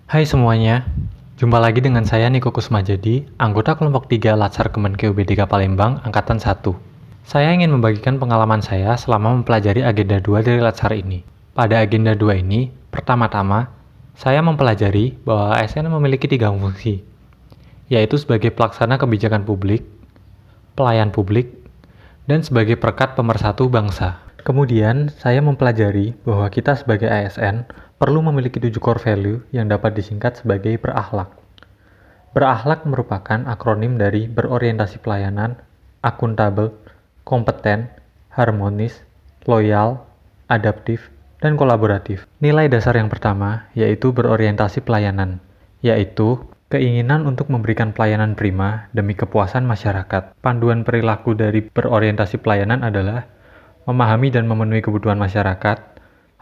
Hai semuanya, jumpa lagi dengan saya Niko Kusmajadi, anggota kelompok 3 Latsar Kemenkeu BDK Palembang, Angkatan 1. Saya ingin membagikan pengalaman saya selama mempelajari agenda 2 dari Latsar ini. Pada agenda 2 ini, pertama-tama, saya mempelajari bahwa ASN memiliki 3 fungsi, yaitu sebagai pelaksana kebijakan publik, pelayan publik, dan sebagai perekat pemersatu bangsa. Kemudian, saya mempelajari bahwa kita sebagai ASN perlu memiliki 7 core value yang dapat disingkat sebagai berakhlak. Berakhlak merupakan akronim dari berorientasi pelayanan, akuntabel, kompeten, harmonis, loyal, adaptif, dan kolaboratif. Nilai dasar yang pertama yaitu berorientasi pelayanan, yaitu keinginan untuk memberikan pelayanan prima demi kepuasan masyarakat. Panduan perilaku dari berorientasi pelayanan adalah memahami dan memenuhi kebutuhan masyarakat,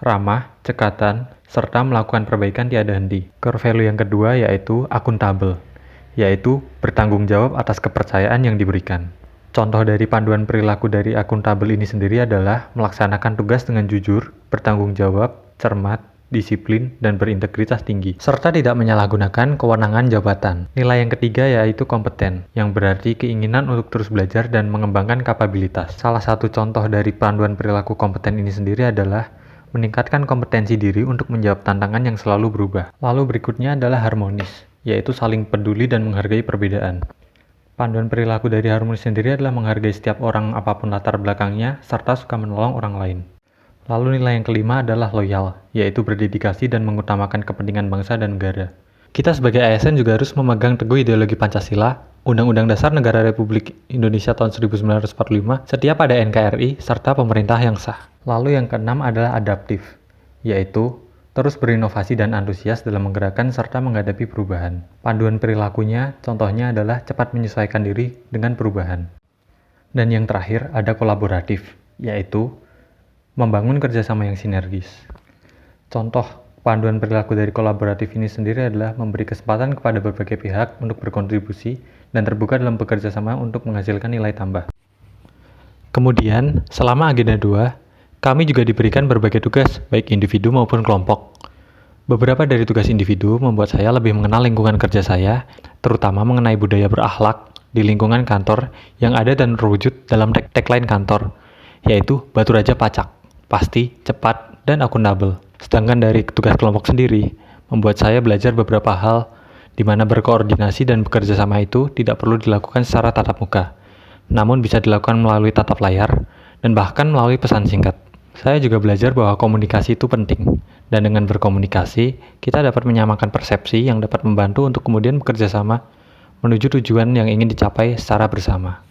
ramah, cekatan, serta melakukan perbaikan tiada henti. Core value yang kedua yaitu akuntabel, yaitu bertanggung jawab atas kepercayaan yang diberikan. Contoh dari panduan perilaku dari akuntabel ini sendiri adalah melaksanakan tugas dengan jujur, bertanggung jawab, cermat, disiplin, dan berintegritas tinggi, serta tidak menyalahgunakan kewenangan jabatan. Nilai yang ketiga yaitu kompeten, yang berarti keinginan untuk terus belajar dan mengembangkan kapabilitas. Salah satu contoh dari panduan perilaku kompeten ini sendiri adalah meningkatkan kompetensi diri untuk menjawab tantangan yang selalu berubah. Lalu berikutnya adalah harmonis, yaitu saling peduli dan menghargai perbedaan. Panduan perilaku dari harmonis sendiri adalah menghargai setiap orang apapun latar belakangnya, serta suka menolong orang lain. Lalu nilai yang kelima adalah loyal, yaitu berdedikasi dan mengutamakan kepentingan bangsa dan negara. Kita sebagai ASN juga harus memegang teguh ideologi Pancasila, Undang-Undang Dasar Negara Republik Indonesia tahun 1945, setia pada NKRI, serta pemerintah yang sah. Lalu yang keenam adalah adaptif, yaitu terus berinovasi dan antusias dalam menggerakkan serta menghadapi perubahan. Panduan perilakunya, contohnya adalah cepat menyesuaikan diri dengan perubahan. Dan yang terakhir ada kolaboratif, yaitu membangun kerjasama yang sinergis. Contoh panduan perilaku dari kolaboratif ini sendiri adalah memberi kesempatan kepada berbagai pihak untuk berkontribusi dan terbuka dalam bekerja sama untuk menghasilkan nilai tambah. Kemudian, selama agenda 2, kami juga diberikan berbagai tugas, baik individu maupun kelompok. Beberapa dari tugas individu membuat saya lebih mengenal lingkungan kerja saya, terutama mengenai budaya berakhlak di lingkungan kantor yang ada dan terwujud dalam tagline kantor, yaitu Batu Raja Pacak, pasti, cepat, dan akuntabel. Sedangkan dari tugas kelompok sendiri, membuat saya belajar beberapa hal di mana berkoordinasi dan bekerja sama itu tidak perlu dilakukan secara tatap muka, namun bisa dilakukan melalui tatap layar dan bahkan melalui pesan singkat. Saya juga belajar bahwa komunikasi itu penting, dan dengan berkomunikasi, kita dapat menyamakan persepsi yang dapat membantu untuk kemudian bekerja sama menuju tujuan yang ingin dicapai secara bersama.